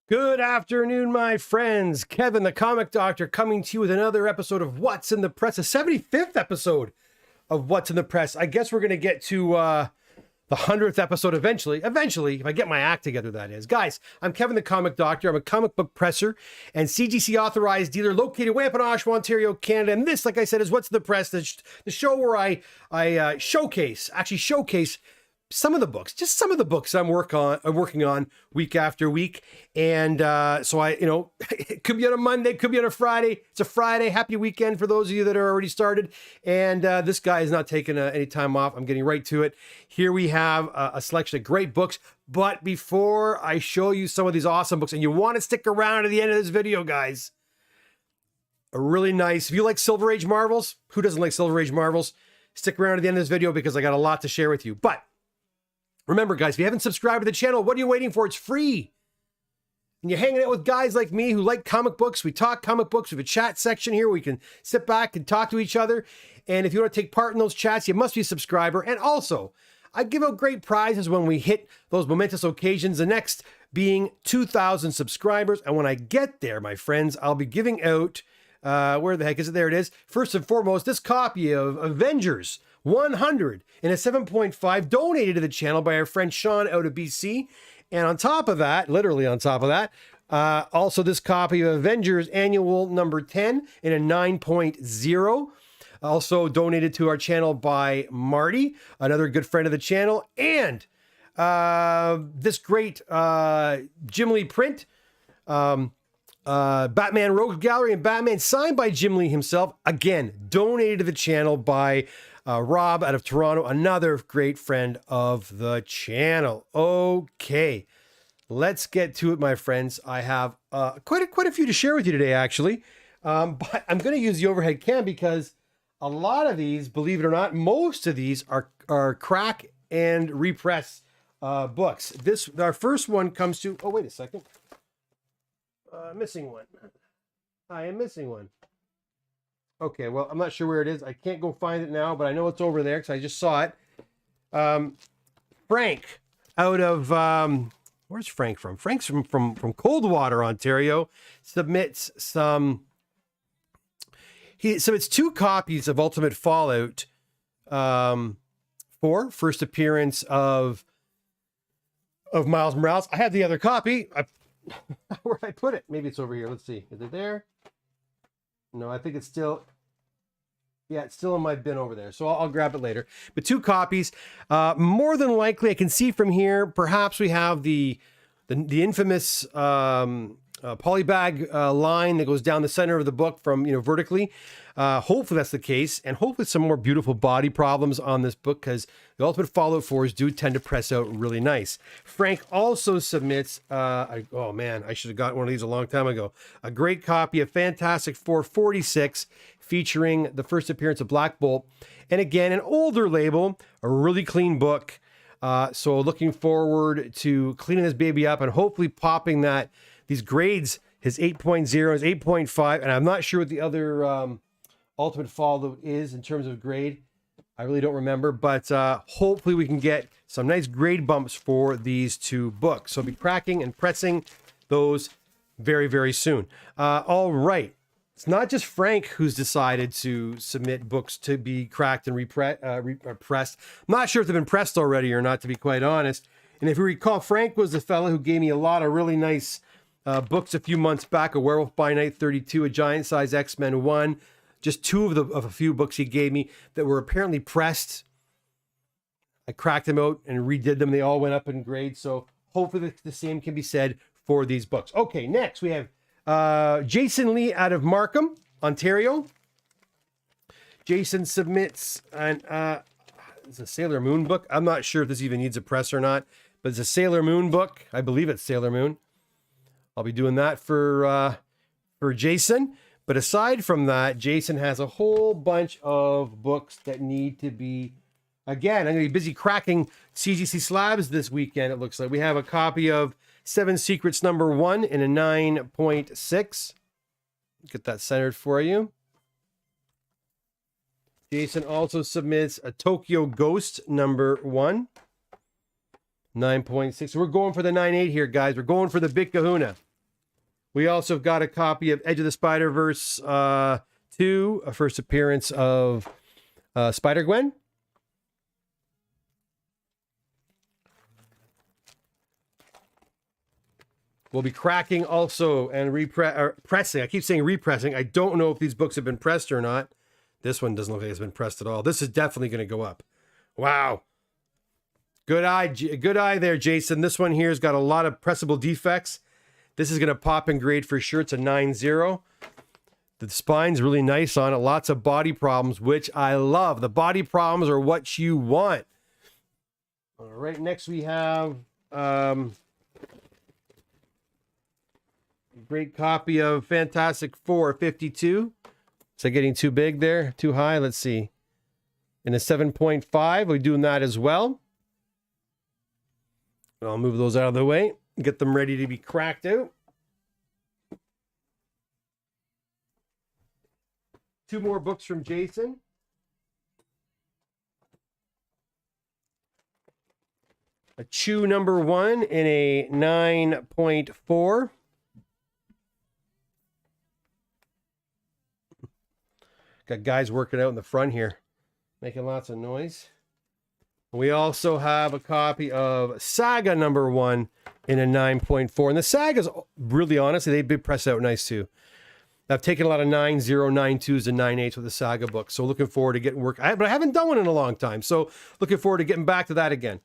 Good afternoon, my friends. Kevin, the Comic Doctor, coming to you with another episode of What's in the Press, a 75th episode of What's in the Press. I guess we're going to get to the 100th episode eventually, if I get my act together, that is. Guys, I'm Kevin, the Comic Doctor. I'm a comic book presser and CGC authorized dealer located way up in Oshawa, Ontario, Canada. And this, like I said, is What's in the Press, the show where I showcase some of the books, just some of the books I'm working on week after week. And so it could be on a Monday, it could be on a Friday. It's a Friday. Happy weekend for those of you that are already started. And this guy is not taking any time off. I'm getting right to it. Here we have a selection of great books. But before I show you some of these awesome books, and you want to stick around to the end of this video, guys, a really nice, if you like Silver Age Marvels, who doesn't like Silver Age Marvels? Stick around to the end of this video because I got a lot to share with you. But remember, guys, if you haven't subscribed to the channel, what are you waiting for? It's free. And you're hanging out with guys like me who like comic books. We talk comic books. We have a chat section here where we can sit back and talk to each other. And if you want to take part in those chats, you must be a subscriber. And also, I give out great prizes when we hit those momentous occasions. The next being 2,000 subscribers. And when I get there, my friends, I'll be giving out, where the heck is it? There it is. First and foremost, this copy of Avengers 100 in a 7.5 donated to the channel by our friend Sean out of BC. And on top of that, literally on top of that, also this copy of Avengers Annual number 10 in a 9.0, also donated to our channel by Marty, another good friend of the channel. And this great Jim Lee print, Batman Rogue Gallery and Batman signed by Jim Lee himself, again, donated to the channel by Rob out of Toronto, another great friend of the channel. Okay, let's get to it, my friends. I have quite a few to share with you today, actually. But I'm going to use the overhead cam because a lot of these, believe it or not, most of these are crack and repress books. Our first one comes to, oh, wait a second. Missing one. I am missing one. Okay, well, I'm not sure where it is. I can't go find it now, but I know it's over there because I just saw it. Frank out of, where's Frank from? Frank's from Coldwater, Ontario, submits he submits 2 copies of Ultimate Fallout 4, first appearance of Miles Morales. I have the other copy. Where'd I put it? Maybe it's over here. Let's see. Is it there? No, I think it's still, yeah, it's still in my bin over there. So I'll grab it later. But 2 copies. More than likely, I can see from here, perhaps we have the infamous polybag line that goes down the center of the book from, vertically. Hopefully that's the case. And hopefully some more beautiful body problems on this book because the Ultimate Fallout 4s do tend to press out really nice. Frank also submits, oh man, I should have got one of these a long time ago. A great copy of Fantastic Four 46 featuring the first appearance of Black Bolt. And again, an older label, a really clean book. So looking forward to cleaning this baby up and hopefully popping these grades, his 8.0, his 8.5, and I'm not sure what the other Ultimate Fallout is in terms of grade. I really don't remember, but hopefully we can get some nice grade bumps for these 2 books. So I'll be cracking and pressing those very, very soon. All right. It's not just Frank who's decided to submit books to be cracked and pressed. I'm not sure if they've been pressed already or not, to be quite honest. And if you recall, Frank was the fellow who gave me a lot of really nice books a few months back. A Werewolf by Night 32, a Giant Size X-Men 1. Just 2 of a few books he gave me that were apparently pressed. I cracked them out and redid them. They all went up in grade. So hopefully the same can be said for these books. Okay, next we have Jason Lee out of Markham, Ontario. Jason submits it's a Sailor Moon book. I'm not sure if this even needs a press or not, but it's a Sailor Moon book. I believe it's Sailor Moon. I'll be doing that for Jason. But aside from that, Jason has a whole bunch of books that need to be, again, I'm going to be busy cracking CGC slabs this weekend, it looks like. We have a copy of 7 Secrets number 1 in a 9.6. Get that centered for you. Jason also submits a Tokyo Ghost number 1. 9.6. So we're going for the 9.8 here, guys. We're going for the big kahuna. We also got a copy of Edge of the Spider-Verse 2, a first appearance of Spider-Gwen. We'll be cracking also and pressing. I keep saying repressing. I don't know if these books have been pressed or not. This one doesn't look like it's been pressed at all. This is definitely going to go up. Wow. Good eye there, Jason. This one here has got a lot of pressable defects. This is going to pop in grade for sure. It's a 9.0. The spine's really nice on it. Lots of body problems, which I love. The body problems are what you want. All right, next we have a great copy of Fantastic Four 52. Is that getting too big there? Too high? Let's see. In a 7.5, we're doing that as well. I'll move those out of the way. Get them ready to be cracked out. Two more books from Jason. A Chew #1 in a 9.4. Got guys working out in the front here, making lots of noise. We also have a copy of Saga #1 in a 9.4. And the Saga's really, honestly, they've been pressed out nice too. I've taken a lot of 9.0, 9.2s, and 9.8s with the Saga book. So looking forward to getting work. But I haven't done one in a long time. So looking forward to getting back to that again.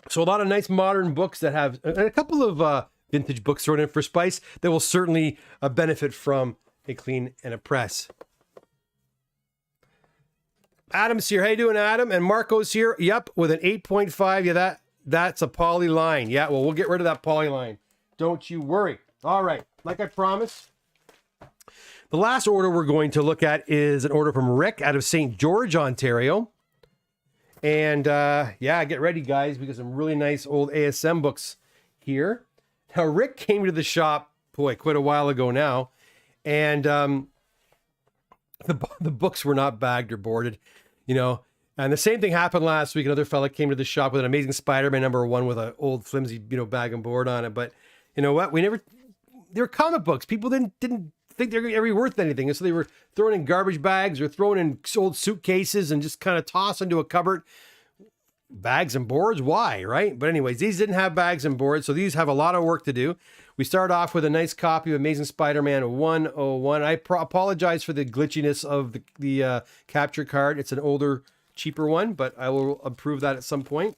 So a lot of nice modern books that have, and a couple of vintage books thrown in for spice that will certainly benefit from a clean and a press. Adam's here. How you doing, Adam? And Marco's here. Yep, with an 8.5. Yeah, that's a poly line. Yeah, well, we'll get rid of that poly line. Don't you worry. All right, like I promised, the last order we're going to look at is an order from Rick out of St. George, Ontario. And yeah, get ready, guys, because some really nice old ASM books here. Now, Rick came to the shop, boy, quite a while ago now, and the books were not bagged or boarded, you know. And the same thing happened last week. Another fella came to the shop with an Amazing Spider-Man #1 with an old flimsy, you know, bag and board on it. But you know what? They were comic books. People didn't think they were ever worth anything. And so they were thrown in garbage bags or thrown in old suitcases and just kind of tossed into a cupboard. Bags and boards? Why, right? But anyways, these didn't have bags and boards, so these have a lot of work to do. We start off with a nice copy of Amazing Spider-Man 101. I apologize for the glitchiness of the capture card. It's an older, cheaper one, but I will approve that at some point.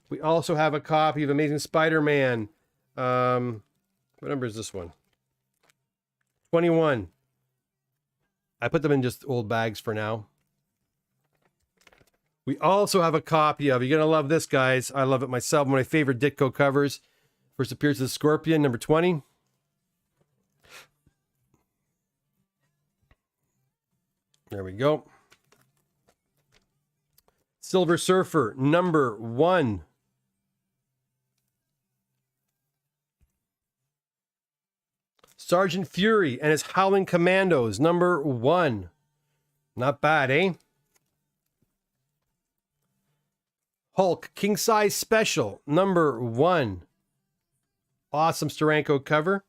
We also have a copy of Amazing Spider-Man. What number is this one? 21. I put them in just old bags for now. We also have a copy of, you're going to love this, guys. I love it myself. One of my favorite Ditko covers. First appears the Scorpion, #20. There we go. Silver Surfer, #1. Sergeant Fury and his Howling Commandos, #1. Not bad, eh? Hulk King Size Special, #1. Awesome Steranko cover.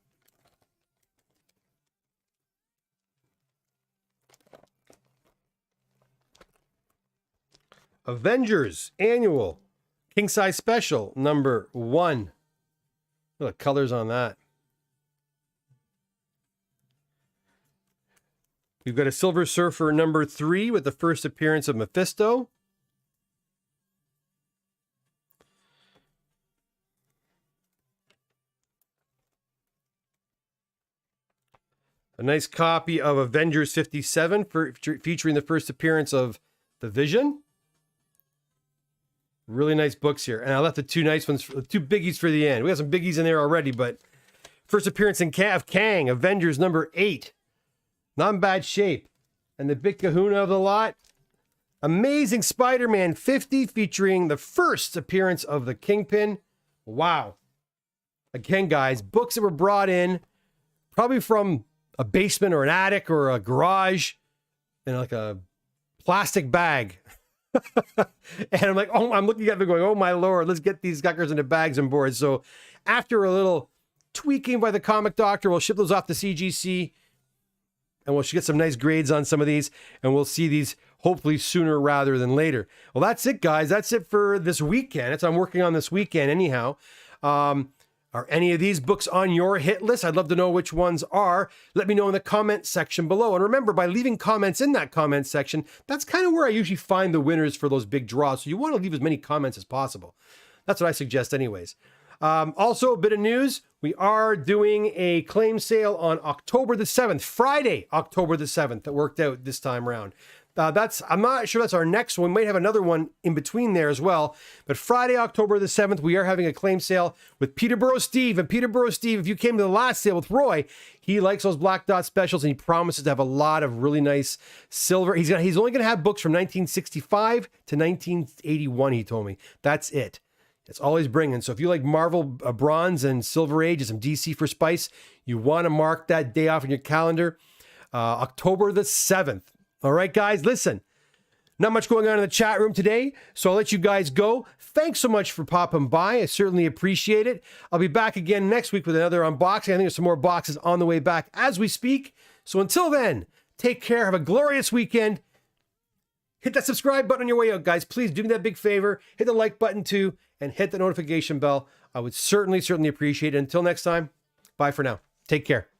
Avengers Annual King Size Special, #1. Look at the colors on that. We've got a Silver Surfer #3 with the first appearance of Mephisto. A nice copy of Avengers 57 featuring the first appearance of the Vision. Really nice books here. And I left the two nice ones, two biggies for the end. We got some biggies in there already, but first appearance of Kang, Avengers #8. Not in bad shape. And the big kahuna of the lot, Amazing Spider-Man 50 featuring the first appearance of the Kingpin. Wow. Again, guys, books that were brought in probably from a basement or an attic or a garage in like a plastic bag. And I'm like, oh, I'm looking at them going, oh my Lord, let's get these guckers into bags and boards. So after a little tweaking by the comic doctor, we'll ship those off to CGC and we'll get some nice grades on some of these, and we'll see these hopefully sooner rather than later. Well, that's it, guys. That's it for this weekend. That's what I'm working on this weekend anyhow. Are any of these books on your hit list? I'd love to know which ones are. Let me know in the comment section below. And remember, by leaving comments in that comment section, that's kind of where I usually find the winners for those big draws. So you want to leave as many comments as possible. That's what I suggest anyways. Also, a bit of news. We are doing a claim sale on October the 7th, Friday, October the 7th. That worked out this time around. I'm not sure that's our next one. We might have another one in between there as well. But Friday, October the 7th, we are having a claim sale with Peterborough Steve. And Peterborough Steve, if you came to the last sale with Roy, he likes those Black Dot specials and he promises to have a lot of really nice silver. He's only going to have books from 1965 to 1981, he told me. That's it. That's all he's bringing. So if you like Marvel Bronze and Silver Age and some DC for Spice, you want to mark that day off in your calendar. October the 7th. All right, guys, listen, not much going on in the chat room today, so I'll let you guys go. Thanks so much for popping by. I certainly appreciate it. I'll be back again next week with another unboxing. I think there's some more boxes on the way back as we speak. So until then, take care. Have a glorious weekend. Hit that subscribe button on your way out, guys. Please do me that big favor. Hit the like button too, and hit the notification bell. I would certainly appreciate it. Until next time, bye for now. Take care.